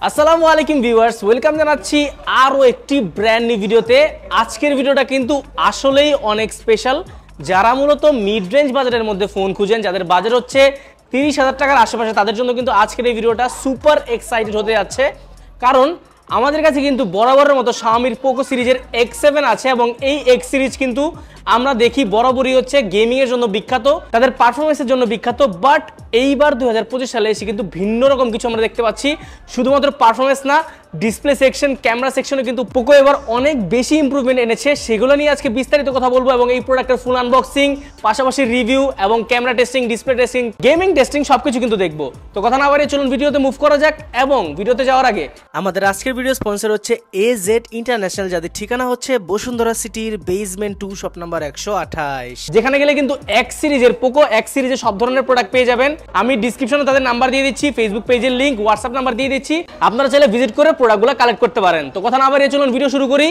আসসালামু আলাইকুম viewers, welcome জানাচ্ছি আরও একটি ব্র্যান্ড নিউ ভিডিওতে। আজকের ভিডিওটা কিন্তু আসলেই অনেক স্পেশাল। যারা মূলত মিড রেঞ্জ বাজারের মধ্যে ফোন খুঁজেন, যাদের বাজেট হচ্ছে 30,000 টাকার আশেপাশে, তাদের জন্য কিন্তু আজকের এই ভিডিওটা সুপার এক্সাইটেড হতে যাচ্ছে। কারণ আমাদের কাছে কিন্তু বরাবরের মতো Xiaomi পোকো সিরিজের X7 আছে এবং এই X সিরিজ কিন্তু আমরা দেখি বরাবরই হচ্ছে গেমিং এর জন্য বিখ্যাত, তাদের পারফরমেন্সের জন্য বিখ্যাত। বাট এইবার 2025 সালে এসে কিন্তু ভিন্ন রকম কিছু আমরা দেখতে পাচ্ছি। শুধুমাত্র পারফরমেন্স না, ডিসপ্লে সেকশন, ক্যামেরা সেকশনে কিন্তু পোকো এবার অনেক বেশি ইমপ্রুভমেন্ট এনেছে। সেগুলো নিয়ে আজকে বিস্তারিত কথা বলবো এবং এই প্রোডাক্টের ফুল আনবক্সিং, পাশাপাশি রিভিউ এবং camera testing, display testing, gaming testing সবকিছু কিন্তু দেখবো। তো কথা না বাড়িয়ে চলুন ভিডিওতে মুভ করা যাক। এবং ভিডিওতে যাওয়ার আগে আমাদের আজকের ভিডিও স্পন্সর হচ্ছে AZ ইন্টারন্যাশনাল, যাদের ঠিকানা হচ্ছে বসুন্ধরা সিটির বেসমেন্ট 2 শপ নাম্বার 128। যেখানে গেলে কিন্তু X সিরিজের পোকো X সিরিজের সব ধরনের প্রোডাক্ট পেয়ে যাবেন। আমি ডিসক্রিপশনে তাদের নাম্বার দিয়ে দিচ্ছি, ফেসবুক পেজের লিংক, হোয়াটসঅ্যাপ নাম্বার দিয়ে দিচ্ছি, আপনারা চাইলে ভিজিট করে প্রোডাক্টগুলো কালেক্ট করতে পারেন। তো কথা না বাড়িয়ে চলুন ভিডিও শুরু করি।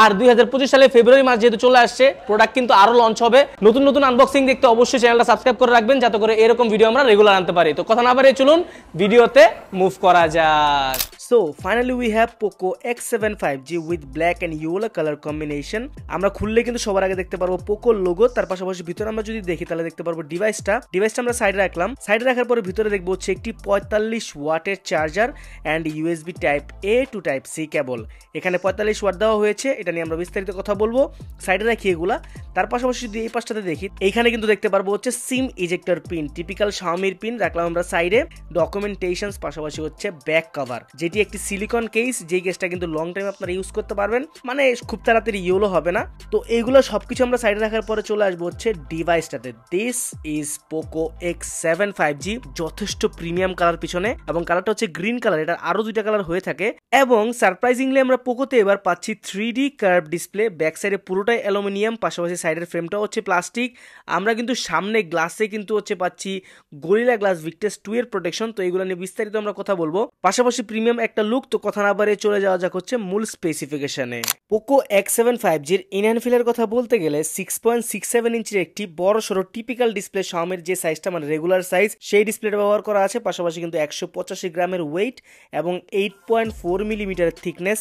আর 2025 সালে ফেব্রুয়ারি মাস যেহেতু চলে আসছে, প্রোডাক্ট কিন্তু আরো লঞ্চ হবে। নতুন নতুন আনবক্সিং দেখতে অবশ্যই চ্যানেলটা সাবস্ক্রাইব করে রাখবেন, যাতে করে এরকম ভিডিও আমরা রেগুলার আনতে পারি। তো কথা না বাড়িয়ে চলুন ভিডিওতে মুভ করা যাক। So finally we have Poco X7 5G with black and yellow color combination. আমরা খুললে কিন্তু সবার আগে দেখতে পারবো পোকো লোগো, তার পাশাপাশি ভিতরে আমরা যদি দেখি তাহলে দেখতে পারবো ডিভাইসটা আমরা সাইডে রাখলাম। সাইডে রাখার পরে ভিতরে দেখবো হচ্ছে একটি 45 ওয়াটের charger and USB type A to type C cable. এখানে 45 ওয়াট দেওয়া হয়েছে, এটা নিয়ে আমরা বিস্তারিত কথা বলবো। সাইডে রাখি এগুলা। তার পাশাপাশি যদি এই পাশটাতে দেখি, এইখানে কিন্তু দেখতে পারবো হচ্ছে সিম ejector pin, typical Xiaomi pin রাখলাম আমরা সাইডে। ডকুমেন্টেশনস, পাশাপাশি হচ্ছে ব্যাক কভার, যেটি একটি সিলিকন কেস, যেই কেসটা কিন্তু লং টাইম আপনারা ইউজ করতে পারবেন, মানে খুব তাড়াতাড়ি ইউলো হবে না। তো এইগুলো সবকিছু আমরা সাইডে রাখার পরে চলে আসবো হচ্ছে ডিভাইসটাতে। This is Poco X7 5G, যথেষ্ট প্রিমিয়াম কালার পিছনে, এবং কালারটা হচ্ছে গ্রিন কালার। এটা আরো দুইটা কালার হয়ে থাকে। এবং সারপ্রাইজিংলি আমরা পোকোতে এবার পাচ্ছি 3D কার্ভ ডিসপ্লে। ব্যাক সাইডে পুরোটাই অ্যালুমিনিয়াম, পাশাপাশি সাইডের ফ্রেমটাও হচ্ছে প্লাস্টিক। আমরা কিন্তু সামনে গ্লাসে কিন্তু হচ্ছে পাচ্ছি গরিলা গ্লাস ভিক্টাস 2 এর প্রোটেকশন। তো এইগুলো নিয়ে বিস্তারিত আমরা কথা বলবো, পাশাপাশি প্রিমিয়াম একটা লুক। তো কথা না বাড়িয়ে চলে যাওয়া যাক হচ্ছে মূল স্পেসিফিকেশনে। পোকো X7 5G এর ইনহ্যান্ড ফিলের কথা বলতে গেলে 6.67 ইঞ্চির একটি বড় সড়ো টিপিক্যাল ডিসপ্লে, Xiaomiর যে সাইজটা মানে রেগুলার সাইজ, সেই ডিসপ্লেটা ব্যবহার করা আছে। পাশাপাশি কিন্তু 185 গ্রামের ওয়েট এবং 8.4 মিলিমিটার থিকনেস,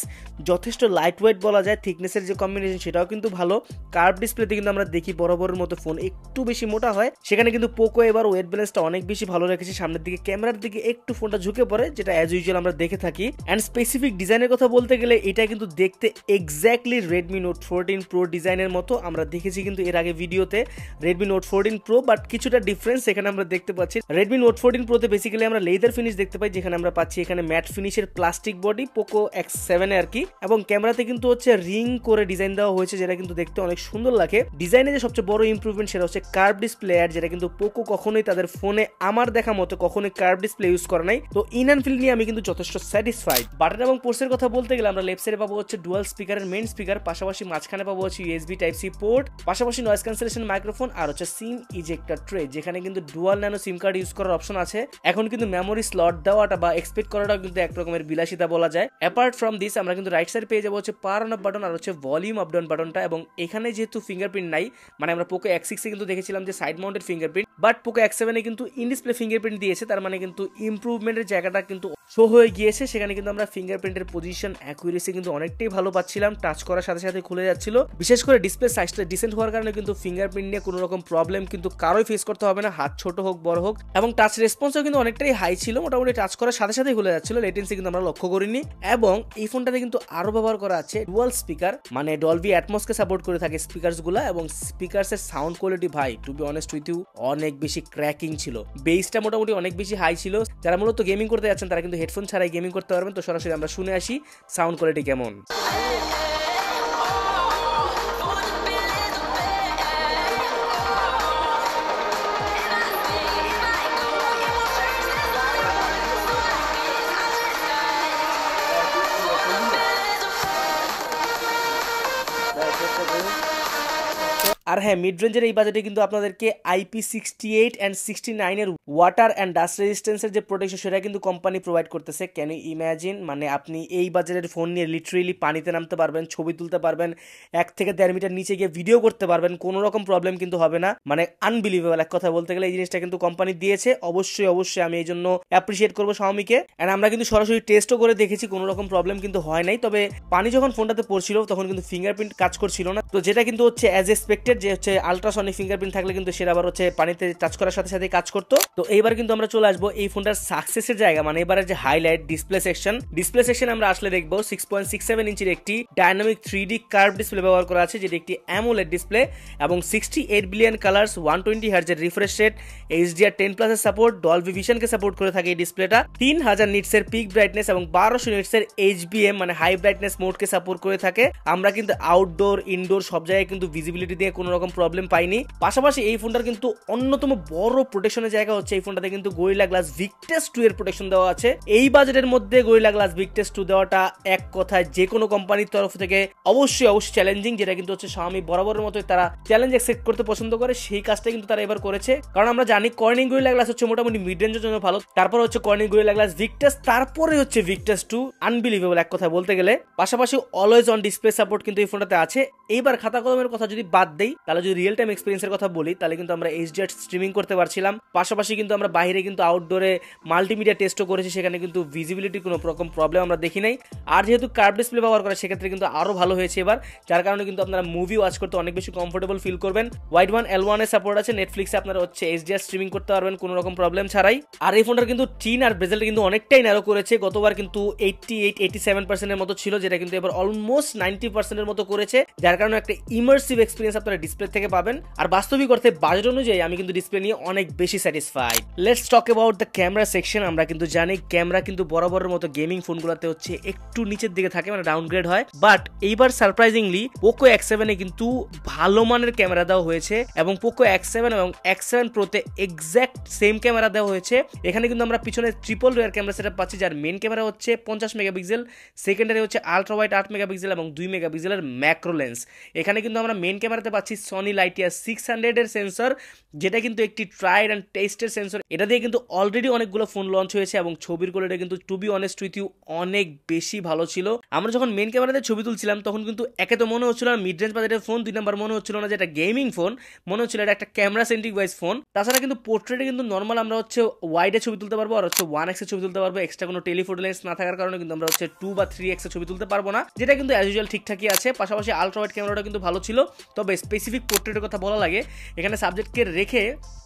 যথেষ্ট লাইট ওয়েট বলা যায়। থিকনেসের যে কম্বিনেশন সেটাও কিন্তু ভালো। কার্ভ ডিসপ্লেতে কিন্তু আমরা দেখি বরাবরের মতো ফোন একটু বেশি মোটা হয়, সেখানে কিন্তু পোকো এবার ওয়েট ব্যালেন্সটা অনেক বেশি ভালো রেখেছে। সামনের দিকে ক্যামেরার দিকে একটু ফোনটা ঝুঁকে পড়ে, যেটা অ্যাজ ইউজুয়াল আমরা দেখে থাকি। অ্যান্ড স্পেসিফিক ডিজাইনের কথা বলতে গেলে এটা কিন্তু দেখতে এক্স্যাক্টলি Redmi Note 14 Pro ডিজাইনের মতো। আমরা দেখেছি কিন্তু এর আগে ভিডিওতে Redmi Note 14 Pro, বাট কিছুটা ডিফারেন্স এখানে আমরা দেখতে পাচ্ছি। Redmi Note 14 Pro তে বেসিক্যালি আমরা লেদার ফিনিশ দেখতে পাই, যেখানে আমরা পাচ্ছি এখানে ম্যাট ফিনিশের প্লাস্টিক বডি পোকো X7 এ আর কি। এবং ক্যামেরাতে কিন্তু হচ্ছে রিং করে ডিজাইন দেওয়া হয়েছে, যেটা কিন্তু দেখতে অনেক সুন্দর লাগে। ডিজাইনে যে সবচেয়ে বড় ইমপ্রুভমেন্ট সেটা হচ্ছে কার্ভ ডিসপ্লে, আর যেটা কিন্তু পোকো কখনোই তাদের ফোনে আমার দেখা মতো কখনোই কার্ভ ডিসপ্লে ইউজ করে নাই। তো ইন অ্যান্ড ফিল নিয়ে আমি কিন্তু যথেষ্ট স্যাটিসফাইড। বাটন এবং পোর্টসের কথা বলতে গেলে আমরা লেফট সাইডে পাবো হচ্ছে ডুয়াল স্পিকারের মেইন স্পিকার, পাশাপাশি মাঝখানে পাবো হচ্ছে USB টাইপ সি পোর্ট, পাশাপাশি নয়েজ ক্যান্সেলেশন মাইক্রোফোন, আর হচ্ছে সিম ইজেক্টর ট্রে, যেখানে কিন্তু ডুয়াল ন্যানো সিম কার্ড ইউজ করার অপশন আছে। এখন কিন্তু মেমোরি স্লট দেওয়াটা বা এক্সপেক্ট করাটাও কিন্তু এক রকমের বিলাসিতা বলা যায়। অ্যাপার্ট ফ্রম দিস আমরা কিন্তু রাইট সাইড পেয়ে যাবো হচ্ছে পাওয়ার অন অফ বাটন আর হচ্ছে ভলিউম আপ ডাউন বাটনটা। এবং এখানে যেহেতু ফিঙ্গারপ্রিন্ট নাই, মানে আমরা পোকো X6 এ কিন্তু দেখেছিলাম যে side mounted fingerprint, but Poco X7 এ কিন্তু ইন ডিসপ্লে ফিঙ্গারপ্রিন্ট দিয়েছে। তার মানে কিন্তু ইমপ্রুভমেন্টের জায়গাটা কিন্তু শো হয়ে গিয়েছে। সেখানে কিন্তু আমরা ফিঙ্গারপ্রিন্টের পজিশন অ্যাকুরেসি কিন্তু অনেকটাই ভালো পাচ্ছিলাম, টাচ করার সাথে সাথে খুলে যাচ্ছিল। বিশেষ করে ডিসপ্লে সাইজটা ডিসেন্ট হওয়ার কারণে কিন্তু ফিঙ্গারপ্রিন্ট নিয়ে কোনো রকম প্রবলেম কিন্তু কারোই ফেস করতে হবে না, হাত ছোট হোক বড় হোক। এবং টাচ রেসপন্সও কিন্তু অনেকটাই হাই ছিল, মোটামুটি টাচ করার সাথে সাথে খুলে যাচ্ছিল, লেটেন্সি কিন্তু আমরা লক্ষ্য করিনি। এবং এই ফোনটাতে কিন্তু আরো ব্যবহার করা আছে ডুয়াল স্পিকার, মানে ডলবি অ্যাটমসকে সাপোর্ট করে থাকে স্পিকারস গুলা। এবং স্পিকারস এর সাউন্ড কোয়ালিটি ভাই, to be honest with you, অনেক বেশি ক্র্যাকিং ছিল। বেসটা মোটামুটি অনেক বেশি হাই ছিল। যারা মূলত গেমিং করতে যাচ্ছেন তারা কিন্তু হেডফোন ছাড়াই গেমিং করতে পারবেন। তো সরাসরি আমরা শুনে আসি সাউন্ড কোয়ালিটি কেমন। আর হ্যাঁ, মিড রেঞ্জের এই বাজেটে কিন্তু আপনাদেরকে IP68 and 69 এর ওয়াটার অ্যান্ড ডাস্ট রেজিস্ট্যান্সের যে প্রোটেকশন সেটা কিন্তু কোম্পানি প্রোভাইড করতেছে। ক্যান ইউ ইমাজিন, মানে আপনি এই বাজেটের ফোন নিয়ে লিটারেলি পানিতে নামতে পারবেন, ছবি তুলতে পারবেন, 1 থেকে 1.5 মিটার নিচে গিয়ে ভিডিও করতে পারবেন, কোনো রকম প্রবলেম কিন্তু হবে না। মানে আনবিলিভেবল এক কথা বলতে গেলে এই জিনিসটা কিন্তু কোম্পানি দিয়েছে। অবশ্যই আমি এই জন্য অ্যাপ্রিসিয়েট করবো শাওমিকে। এন্ড আমরা কিন্তু সরাসরি টেস্টও করে দেখেছি, কোনো রকম প্রবলেম কিন্তু হয় নাই। তবে পানি যখন ফোনটাতে পড়ছিল তখন কিন্তু ফিঙ্গারপ্রিন্ট কাজ করছিল না, তো যেটা কিন্তু হচ্ছে অ্যাজ এক্সপেক্টেড, যে হচ্ছে আলট্রাসনিক ফিঙ্গারপ্রিন্ট থাকলে কিন্তু সেটা আবার হচ্ছে পানিতে টাচ করার সাথে সাথে কাজ করতো। তো এইবার কিন্তু আমরা চলে আসবো এই ফোনটার সাকসেসের জায়গা, মানে এবারে যে হাইলাইট ডিসপ্লে সেকশন আমরা আসলে দেখবো 6.67 ইঞ্চির একটি ডাইনামিক 3D কার্ভ ডিসপ্লে ব্যবহার করা আছে, যেটি একটি অ্যামোলেড ডিসপ্লে এবং 68 বিলিয়ন কালার্স, 120 হার্জ এর রিফ্রেশ রেট, HDR10+ এর সাপোর্ট, ডলবি ভিশনকে সাপোর্ট করে থাকে এই ডিসপ্লেটা, 3000 নিটস এর পিক ব্রাইটনেস এবং 1200 নিটস এর HBM মানে হাই ব্রাইটনেস মোডকে সাপোর্ট করে থাকে। আমরা কিন্তু আউটডোর ইনডোর সব জায়গায় কিন্তু ভিজিবিলিটি দিয়ে কোনো রকম প্রবলেম পাইনি। পাশাপাশি এই ফোনটার কিন্তু অন্যতম বড় প্রোটেকশনের জায়গা হচ্ছে এই ফোনটাতে কিন্তু গরিলা গ্লাস ভিক্টাস 2 এর প্রোটেকশন দেওয়া আছে। এই বাজেটের মধ্যে গরিলা গ্লাস ভিক্টাস 2 দেওয়াটা এক কথায় যে কোনো কোম্পানির তরফ থেকে অবশ্যই চ্যালেঞ্জিং, যেটা কিন্তু হচ্ছে Xiaomi বরাবরের মতোই তারা চ্যালেঞ্জ অ্যাকসেপ্ট করতে পছন্দ করে, সেই কাজটা কিন্তু তারা এবার করেছে। কারণ আমরা জানি কর্নিং গরিলা গ্লাস হচ্ছে মোটামুটি মিড রেঞ্জের জন্য ভালো, তারপর হচ্ছে কর্নিং গরিলা গ্লাস ভিক্টাস, তারপরে হচ্ছে ভিক্টাস 2, আনবিলিভেবল এক কথা বলতে গেলে। পাশাপাশি অলওয়েজ অন ডিসপ্লে সাপোর্ট কিন্তু এই ফোনটাতে আছে। এইবার খাতা কলমের কথা যদি বাদ দেই, তাহলে যদি রিয়েল টাইম এক্সপিরিয়েন্সের কথা বলি, তাহলে কিন্তু আমরা HDR স্ট্রিমিং করতে পারছিলাম। পাশাপাশি কিন্তু আমরা বাইরে কিন্তু আউটডোরে মাল্টিমিডিয়া টেস্টও করেছি, সেখানে কিন্তু ভিজিবিলিটির কোনো রকম প্রবলেম আমরা দেখি নাই। আর যেহেতু কার্ভ ডিসপ্লে ব্যবহার করা, সেক্ষেত্রে কিন্তু আরো ভালো হয়েছে এবার, যার কারণে কিন্তু আপনারা মুভি ওয়াচ করতে অনেক বেশি কমফোর্টেবল ফিল করবেন। ওয়াইড 1L1 এর সাপোর্ট আছে, নেটফ্লিক্সে আপনারা হচ্ছে HDR স্ট্রিমিং করতে পারবেন কোনো রকম প্রবলেম ছাড়াই। আর এই ফোনটার কিন্তু টিন আর বেজেলটা কিন্তু অনেকটাই ন্যারো করেছে, গতবার কিন্তু 87% এর মতো ছিল, যেটা কিন্তু এবার অলমোস্ট 90% এর মতো করেছে, যার কারণে একটা ইমার্সিভ এক্সপিরিয়েন্স আপনারা ডিসপ্লে থেকে পাবেন। আর বাস্তবিক অর্থে বাজেট অনুযায়ী আমি কিন্তু ডিসপ্লে নিয়ে অনেক বেশি satisfied. Let's talk about the camera section. আমরা কিন্তু জানি ক্যামেরা কিন্তু বরাবরের মতো গেমিং ফোনগুলোতে হচ্ছে একটু নিচের দিকে থাকে, মানে ডাউনগ্রেড হয়, বাট এইবার সারপ্রাইজিংলি পোকো X7 এ কিন্তু ভালো মানের ক্যামেরা দেওয়া হয়েছে এবং পোকো X7 এবং X7 প্রোতে এক্স্যাক্ট সেম ক্যামেরা দেওয়া হয়েছে। এখানে কিন্তু আমরা পিছনে ট্রিপল রিয়ার ক্যামেরা সেটআপ পাচ্ছি, যার মেইন ক্যামেরা হচ্ছে 50 মেগাপিক্সেল, সেকেন্ডারি হচ্ছে আলট্রা ওয়াইড 8 মেগাপিক্সেল এবং 2 মেগাপিক্সেলের ম্যাক্রো লেন্স। এখানে কিন্তু আমরা মেইন ক্যামেরাতে পাচ্ছি সনি লাইটিয়া 600 এর সেন্সর, যেটা কিন্তু একটি ট্রাইড অ্যান্ড টেস্টের সেন্সর। এটা দিয়ে কিন্তু অলরেডি অনেকগুলো ফোন লঞ্চ হয়েছে এবং ছবির কোয়ালিটি কিন্তু to be honest with you অনেক বেশি ভালো ছিল। আমরা যখন মেইন ক্যামেরাতে ছবি তুলছিলাম তখন কিন্তু একে তো মনে হচ্ছিল না মিড রেঞ্জ বাজেটের ফোন, 2 নাম্বার মনে হচ্ছিল না যে এটা গেমিং ফোন, মনে হচ্ছিল এটা একটা ক্যামেরা সেন্ট্রিক ওয়াইজ ফোন। তাছাড়া কিন্তু পোর্ট্রেটে কিন্তু নর্মাল আমরা হচ্ছে ওয়াইডে ছবি তুলতে পারবো আর হচ্ছে 1x এ ছবি তুলতে পারবো, এক্সট্রা কোনো টেলিফোটো লেন্স না থাকার কারণে কিন্তু আমরা হচ্ছে 2 বা 3x এ ছবি তুলতে পারবো না, যেটা কিন্তু অ্যাজ ইউজুয়াল ঠিকঠাকই আছে। পাশাপাশি আলট্রা ওয়াইড ক্যামেরাটা কিন্তু ভালো ছিল। তবে স্পেসিফিক পোর্ট্রেটের কথা বলা লাগে, এখানে সাবজেক্টকে রেখে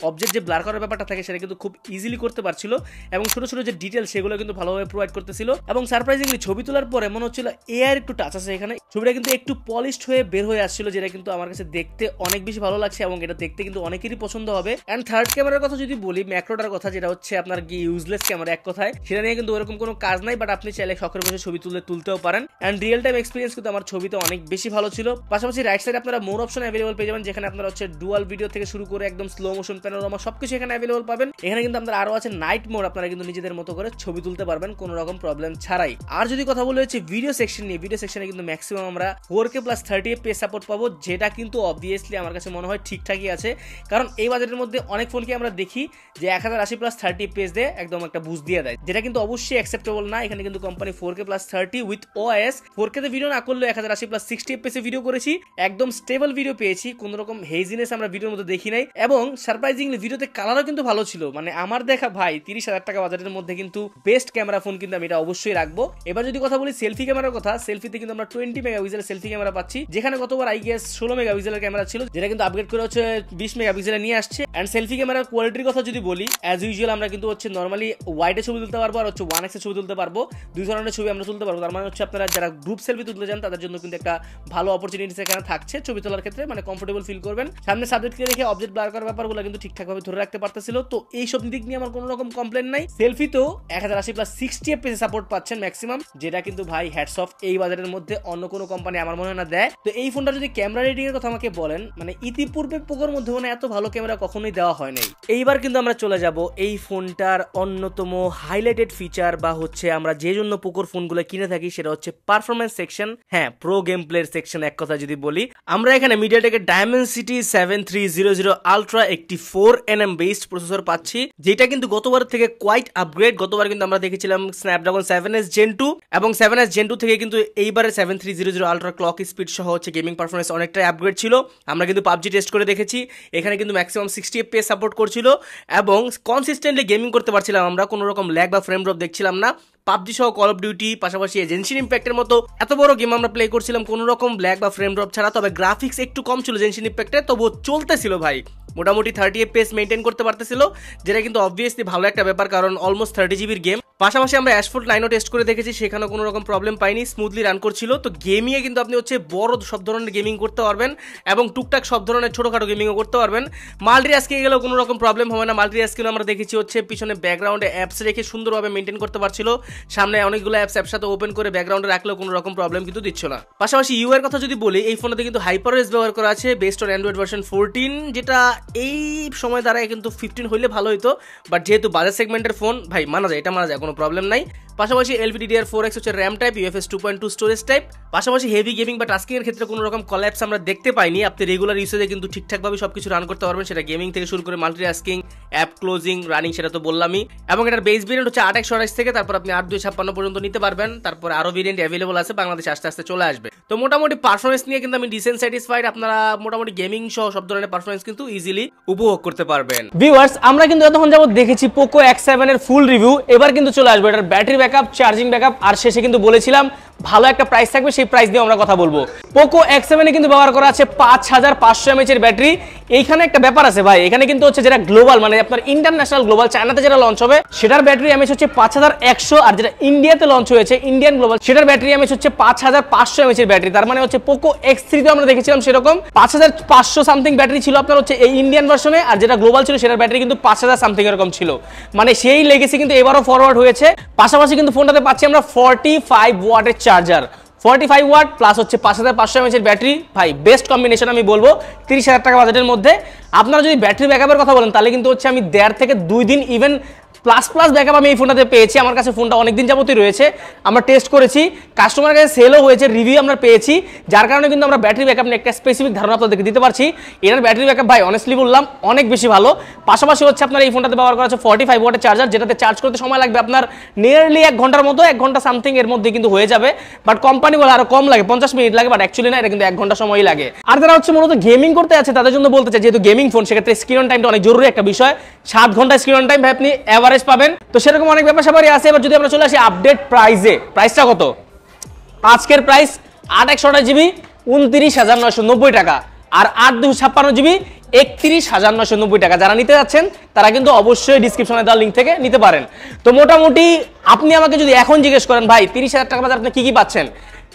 অবজেক্ট যে ব্লার করার ব্যাপারটা থাকে সেটা কিন্তু খুব ইজিলি করতে পারছিল এবং ছোট ছোট যে ডিটেল সেগুলো কিন্তু ভালোভাবে প্রোভাইড করতেছিল। এবং সারপ্রাইজিংলি ছবি তোলার পরে মনে হচ্ছিল এআর একটু টাচ আছে এখানে, ছবিটা কিন্তু একটু পলিশড হয়ে বের হয়ে আসছিল, যেটা কিন্তু আমার কাছে দেখতে অনেক বেশি ভালো লাগছে এবং এটা দেখতে কিন্তু অনেকেরই পছন্দ হবে। এন্ড থার্ড ক্যামেরার কথা যদি বলি, ম্যাক্রোটার কথা, যেটা হচ্ছে আপনার কি ইউজলেস ক্যামেরা এক কথায়, সেটা নিয়ে কিন্তু ওরকম কোনো কাজ নাই, বাট আপনি চাইলে শখের বসে ছবি তুলতেও পারেন। এন্ড রিয়েল টাইম এক্সপিরিয়েন্স কিন্তু আমার ছবিতে অনেক বেশি ভালো ছিল। পাশাপাশি রাইট সাইডে আপনারা মোর অপশন অ্যাভেলেবল পেয়ে যাবেন, যেখানে আপনারা হচ্ছে ডুয়াল ভিডিও থেকে শুরু করে একদম স্লো মোশন প্যানোরামা সবকিছু এখানে অ্যাভেলেবল পাবেন। এখানে কিন্তু আপনারা আরো আছে নাইট মোড, আপনারা কিন্তু নিজেদের মতো করে ছবি তুলতে পারবেন কোনো রকম প্রবলেম ছাড়াই। আর যদি কথা বলে হচ্ছে ভিডিও সেকশন নিয়ে, ভিডিও সেকশনে কিন্তু ম্যাক্সিমাম আমরা 4K প্লাস 30 FPS সাপোর্ট পাবো, যেটা কিন্তু অবভিয়াসলি আমার কাছে মনে হয় ঠিকঠাকই আছে। কারণ এই বাজেটের মধ্যে অনেক ফোনকে আমরা দেখি যে 1080 প্লাস 30 FPS দিয়ে একদম একটা বুস্ট দিয়ে দেয়, যেটা কিন্তু অবশ্যই অ্যাকসেপ্টেবল না। এখানে কিন্তু company 4K plus 30 with OIS, 4K তে ভিডিও না করলেও 1080 প্লাস 60 FPS এ ভিডিও করেছি, একদম স্টেবল ভিডিও পেয়েছি, কোনো রকম হেজিনেস আমরা ভিডিওর মধ্যে দেখি নাই। এবং সারপ্রাইজিংলি ভিডিওতে কালারও কিন্তু ভালো ছিল, মানে আমার দেখা ভাই 30,000 টাকা বাজারের মধ্যে কিন্তু বেস্ট ক্যামেরা ফোন কিন্তু আমি এটা অবশ্যই রাখবো। এবার যদি কথা বলি সেলফি ক্যামেরার কথা, সেলফিতে কিন্তু আমরা 20 মেগাপিক্সেলের সেলফি ক্যামেরা পাচ্ছি, যেখানে গতবার আই গেস 16 মেগাপিক্সেলের ক্যামেরা ছিল, যেটা কিন্তু আপগ্রেড করে হচ্ছে 20 মেগাপিক্সেলে নিয়ে আসছে। এন্ড সেলফি ক্যামেরার কোয়ালিটির কথা যদি বলি, অ্যাজ ইউজুয়াল আমরা কিন্তু হচ্ছে নরমালি ওয়াইডে ছবি তুলতে পারবো আর হচ্ছে 1x এ ছবি তুলতে পারবো, দুই ধরনের ছবি আমরা তুলতে পারবো। তার মানে হচ্ছে আপনারা যারা গ্রুপ সেলফি তুলতে চান তাদের জন্য কিন্তু একটা ভালো অপরচুনিটি এখানে থাকছে ছবি তোলার ক্ষেত্রে, মানে কমফোর্টেবল ফিল করবেন। সামনে সাবজেক্টকে রেখে অবজেক্ট ব্লার করার ব্যাপারগুলো কিন্তু ঠিকঠাক ভাবে ধরে রাখতে পারতেছিল, তো এই সব দিক নিয়ে আমার কোনো রকম কমপ্লেন নাই। সেলফিতেও 1080 প্লাস 60 FPS সাপোর্ট পাচ্ছেন ম্যাক্সিমাম, যেটা কিন্তু ভাই হ্যাটস অফ, এই বাজারের মধ্যে অন্য কোনো কোম্পানি আমার মনে হয় না দেয়। তো এই ফোনটা যদি ক্যামেরা রেটিং এর কথা আমাকে বলেন, মানে ইতিপূর্বে পোকোর মধ্যে মানে এত ভালো ক্যামেরা কখনোই দেওয়া হয় নাই। এইবার কিন্তু আমরা চলে যাব এই ফোনটার অন্যতম হাইলাইটেড ফিচার বা হচ্ছে আমরা যে জন্য পোকোর ফোনগুলো কিনে থাকি, সেটা হচ্ছে পারফরম্যান্স সেকশন। হ্যাঁ, প্রো গেম প্লের সেকশন। এক কথা যদি বলি, আমরা এখানে মিডিয়াটেক থেকে Dimensity 7300 Ultra একটি 4nm বেসড প্রসেসর পাচ্ছি, যেটা কিন্তু গতবার থেকে কোয়াইট আপগ্রেড। গতবার কিন্তু আমরা দেখেছিলাম Snapdragon 7s Gen 2 এবং 7s Gen 2 থেকে কিন্তু এইবারে 7300 Ultra ক্লক স্পিড সহ হচ্ছে গেমিং পারফরমেন্স অনেকটাই আপগ্রেড ছিল। আমরা কিন্তু PUBG টেস্ট করে দেখেছি, এখানে কিন্তু ম্যাক্সিমাম 60 FPS সাপোর্ট করছিল এবং কনসিস্টেন্টলি গেমিং করতে পারছিলাম আমরা, কোনো রকম ল্যাগ বা ফ্রেম ড্রপ দেখছিলাম না। পাবজি সহ কল অফ ডিউটি পাশাপাশি জেনশিন ইম্প্যাক্টের মতো এত বড় গেম আমরা প্লে করছিলাম কোনো রকম ব্ল্যাক বা ফ্রেম ড্রপ ছাড়া। তবে গ্রাফিক্স একটু কম ছিল জেনশিন ইম্প্যাক্টে, তবুও চলতেছিল ভাই, মোটামুটি 30 FPS মেনটেন করতে পারতেছিল, যেটা কিন্তু অবভিয়াসলি ভালো একটা ব্যাপার, কারণ অলমোস্ট 30 জিবির গেম। পাশাপাশি আমরা অ্যাশফোর্ড 9ও টেস্ট করে দেখেছি, সেখানেও কোনো রকম প্রবলেম পাইনি, স্মুথলি রান করছিল। তো গেমিংয়ে কিন্তু আপনি হচ্ছে বড় সব ধরনের গেমিং করতে পারবেন এবং টুকটাক সব ধরনের ছোটখাটো গেমিংও করতে পারবেন। মাল্টিটাস্কিং গেলেও কোনো রকম প্রবলেম হবে না। মাল্টিটাস্কিং আমরা দেখেছি হচ্ছে পিছনে ব্যাকগ্রাউন্ডে অ্যাপস রেখে সুন্দরভাবে মেনটেন করতে পারছিল, সামনে অনেকগুলো অ্যাপস একসাথে ওপেন করে ব্যাকগ্রাউন্ডে রাখলেও কোনো রকম প্রবলেম কিন্তু দিচ্ছিল না। পাশাপাশি ইউ এর কথা যদি বলি, এই ফোনটাতে কিন্তু HyperOS ব্যবহার করা আছে বেসড অন অ্যান্ড্রয়েড ভার্সন 14, যেটা এই সময় দ্বারাই কিন্তু 15 হইলে ভালো হইতো, বাট যেহেতু বাজেট সেগমেন্টের ফোন ভাই মানা যায়, এটা মানা যায়, কোনো প্রবলেম নাই। পাশাপাশি LPDDR4X হচ্ছে RAM type, UFS 2.2 storage type. পাশাপাশি হেভি গেমিং বা টাস্কিং এর ক্ষেত্রে কোনো রকম কলাপস আমরা দেখতে পাইনি। আপনি রেগুলার ইউসেজে কিন্তু ঠিকঠাকভাবে সবকিছু রান করতে পারবেন, সেটা গেমিং থেকে শুরু করে মাল্টিটাস্কিং, অ্যাপ ক্লোজিং, রানিং, সেটা তো বললামই। এবং এটার বেস ভেরিয়েন্ট হচ্ছে 8x থেকে, তারপর আপনি 8256 পর্যন্ত নিতে পারবেন। তারপর আরো ভেরিয়েন্ট অ্যাভেলেবল আছে, বাংলাদেশে আস্তে আস্তে চলে আসবে। তো মোটামুটি পারফরমেন্স নিয়ে কিন্তু আমি ডিসেন্ট স্যাটিসফাইড। আপনারা মোটামুটি গেমিং সহ সব ধরনের পারফরমেন্স কিন্তু ইজিলি উপভোগ করতে পারবেন। ভিউয়ার্স, আমরা কিন্তু এতক্ষণ যাবত দেখেছি পোকো X7 এর ফুল রিভিউ, এবার কিন্তু চলে আসবে এটার ব্যাটারি ব্যাকআপ, চার্জিং ব্যাকআপ, আর শেষে কিন্তু বলেছিলাম ভালো একটা প্রাইস থাকবে, সেই প্রাইস দিয়ে আমরা কথা বলবো। পোকো X7 এ কিন্তু ব্যবহার করা আছে 5500 mAh এর ব্যাটারি। এইখানে একটা ব্যাপার আছে ভাই, এখানে কিন্তু হচ্ছে যেটা গ্লোবাল মানে আপনার ইন্টারন্যাশনাল গ্লোবাল চায়নাতে যেটা লঞ্চ হবে সেটার ব্যাটারি এমএএইচ হচ্ছে 5100, আর যেটা ইন্ডিয়াতে লঞ্চ হয়েছে ইন্ডিয়ান গ্লোবাল সেটার ব্যাটারি এমএএইচ হচ্ছে 5500 mAh এর ব্যাটারি। তার মানে হচ্ছে পোকো X3 তে আমরা দেখেছিলাম সেরকম 5500 সামথিং ব্যাটারি ছিল আপনার হচ্ছে এই ইন্ডিয়ান ভার্সনে, আর যেটা গ্লোবাল ছিল সেটার ব্যাটারি কিন্তু 5000 সামথিং এরকম ছিল। মানে সেই লেগেসি কিন্তু এবারও ফরওয়ার্ড হয়েছে। পাশাপাশি কিন্তু ফোনটাতে পাচ্ছি আমরা 45 ওয়াটের চার্জার, 45 ওয়াট প্লাস হচ্ছে 5500 mAh এর ব্যাটারি। ভাই বেস্ট কম্বিনেশন আমি বলবো 30,000 টাকা বাজেটের মধ্যে। আপনারা যদি ব্যাটারি ব্যাকআপের কথা বলেন তাহলে কিন্তু হচ্ছে আমি 1.5 থেকে 2 দিন ইভেন প্লাস ব্যাকআপ আমি এই ফোনটাতে পেয়েছি। আমার কাছে ফোনটা অনেকদিন যাবতই রয়েছে, আমরা টেস্ট করেছি, কাস্টমারের কাছে সেলও হয়েছে, রিভিউ আমরা পেয়েছি, যার কারণে কিন্তু আমরা ব্যাটারি ব্যাকআপ নিয়ে একটা স্পেসিফিক ধারণা আপনাদেরকে দিতে পারছি। এটার ব্যাটারি ব্যাকআপ ভাই অনেস্টলি বললাম অনেক বেশি ভালো। পাশাপাশি হচ্ছে আপনার এই ফোনটাতে ব্যবহার করা হচ্ছে 45 ওয়াটের চার্জার, যেটাতে চার্জ করতে সময় লাগবে আপনার নিয়ারলি 1 ঘন্টার মতো, 1 ঘন্টা সামথিং এর মধ্যে কিন্তু হয়ে যাবে। বাট কোম্পানি বলে আরো কম লাগে, 50 মিনিট লাগে, বাট অ্যাকচুয়ালি না, এটা কিন্তু 1 ঘন্টা সময়ই লাগে। আর যারা হচ্ছে মূলত গেমিং করতে আছে তাদের জন্য বলতে চাই, যেহেতু গেমিং ফোন সেক্ষেত্রে স্ক্রিন অন টাইমটা অনেক জরুরি একটা বিষয়। 7 ঘন্টা স্ক্রিন অন টাইম ভাই আপনি এভারেজ পাবেন। তো সেরকম অনেক ব্যাপার স্যাপারই আছে। এবার যদি আমরা চলে আসি আপডেট প্রাইসে, প্রাইসটা কত? আজকের প্রাইস 8/128GB 29,990 টাকা, আর 8/256GB 31,990 টাকা। যারা নিতে যাচ্ছেন তারা কিন্তু অবশ্যই ডিসক্রিপশনে দেওয়া লিঙ্ক থেকে নিতে পারেন। তো মোটামুটি আপনি আমাকে যদি এখন জিজ্ঞেস করেন ভাই 30,000 টাকা বাজারে আপনি কি পাচ্ছেন,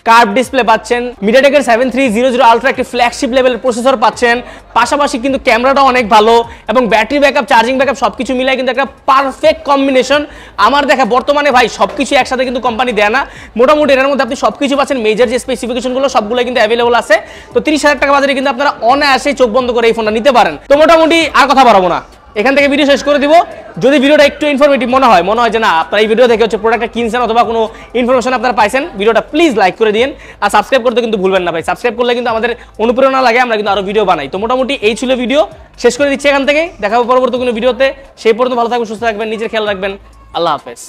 কার্ভ ডিসপ্লে পাচ্ছেন, মিডিয়াটেকের 7300 আলট্রা একটি ফ্ল্যাগশিপ লেভেলের প্রসেসর পাচ্ছেন, পাশাপাশি কিন্তু ক্যামেরাটা অনেক ভালো এবং ব্যাটারি ব্যাকআপ, চার্জিং ব্যাকআপ সবকিছু মিলাই কিন্তু একটা পারফেক্ট কম্বিনেশন। আমার দেখা বর্তমানে ভাই সবকিছু একসাথে কিন্তু কোম্পানি দেয় না, মোটামুটি এর মধ্যে আপনি সবকিছু পাচ্ছেন, মেজর যে স্পেসিফিকেশনগুলো সবগুলো কিন্তু অ্যাভেলেবল আছে। তো 30,000 টাকা বাজারে কিন্তু আপনারা অনায়াসে চোখ বন্ধ করে এই ফোনটা নিতে পারেন। তো মোটামুটি আর কথা বাড়াবো না, এখান থেকে ভিডিও শেষ করে দিব। যদি ভিডিওটা একটু ইনফরমেটিভ মনে হয় যে না আপনারা এই ভিডিও থেকে হচ্ছে প্রোডাক্টটা কিনছেন অথবা কোনো ইনফরমেশন আপনারা পাইছেন, ভিডিওটা প্লিজ লাইক করে দিন, আর সাবস্ক্রাইব করতে কিন্তু ভুলবেন না ভাই। সাবস্ক্রাইব করলে কিন্তু আমাদের অনুপ্রেরণা লাগে, আমরা কিন্তু আরো ভিডিও বানাই। তো মোটামুটি এই ছিল ভিডিও, শেষ করে দিচ্ছি এখান থেকে। দেখা হবে পরবর্তী কোনো ভিডিওতে। সেই পর্যন্ত ভালো থাকবেন, সুস্থ থাকবেন, নিজের খেয়াল রাখবেন। আল্লাহ হাফেজ।